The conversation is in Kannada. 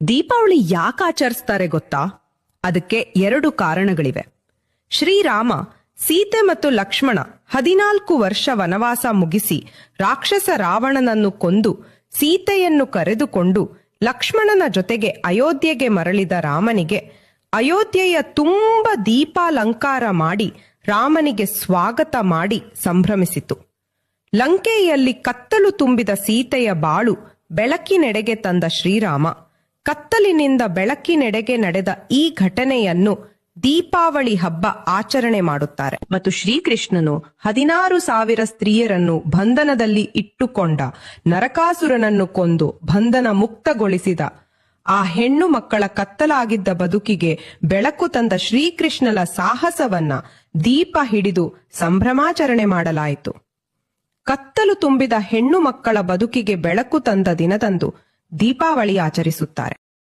ದೀಪಾವಳಿ ಯಾಕೆ ಆಚರಿಸ್ತಾರೆ ಗೊತ್ತಾ? ಅದಕ್ಕೆ 2 ಕಾರಣಗಳಿವೆ. ಶ್ರೀರಾಮ, ಸೀತೆ ಮತ್ತು ಲಕ್ಷ್ಮಣ 14 ವರ್ಷ ವನವಾಸ ಮುಗಿಸಿ ರಾಕ್ಷಸ ರಾವಣನನ್ನು ಕೊಂದು ಸೀತೆಯನ್ನು ಕರೆದುಕೊಂಡು ಲಕ್ಷ್ಮಣನ ಜೊತೆಗೆ ಅಯೋಧ್ಯೆಗೆ ಮರಳಿದ ರಾಮನಿಗೆ ಅಯೋಧ್ಯೆಯ ತುಂಬ ದೀಪಾಲಂಕಾರ ಮಾಡಿ ರಾಮನಿಗೆ ಸ್ವಾಗತ ಮಾಡಿ ಸಂಭ್ರಮಿಸಿತು. ಲಂಕೆಯಲ್ಲಿ ಕತ್ತಲು ತುಂಬಿದ ಸೀತೆಯ ಬಾಳು ಬೆಳಕಿನೆಡೆಗೆ ತಂದ ಶ್ರೀರಾಮ ಕತ್ತಲಿನಿಂದ ಬೆಳಕಿನೆಡೆಗೆ ನಡೆದ ಈ ಘಟನೆಯನ್ನು ದೀಪಾವಳಿ ಹಬ್ಬ ಆಚರಣೆ ಮಾಡುತ್ತಾರೆ. ಮತ್ತು ಶ್ರೀಕೃಷ್ಣನು 16,000 ಸ್ತ್ರೀಯರನ್ನು ಬಂಧನದಲ್ಲಿ ಇಟ್ಟುಕೊಂಡ ನರಕಾಸುರನನ್ನು ಕೊಂದು ಬಂಧನ ಮುಕ್ತಗೊಳಿಸಿದ ಆ ಹೆಣ್ಣು ಮಕ್ಕಳ ಕತ್ತಲಾಗಿದ್ದ ಬದುಕಿಗೆ ಬೆಳಕು ತಂದ ಶ್ರೀಕೃಷ್ಣನ ಸಾಹಸವನ್ನ ದೀಪ ಹಿಡಿದು ಸಂಭ್ರಮಾಚರಣೆ ಮಾಡಲಾಯಿತು. ಕತ್ತಲು ತುಂಬಿದ ಹೆಣ್ಣು ಮಕ್ಕಳ ಬದುಕಿಗೆ ಬೆಳಕು ತಂದ ದಿನದಂದು ದೀಪಾವಳಿ ಆಚರಿಸುತ್ತಾರೆ.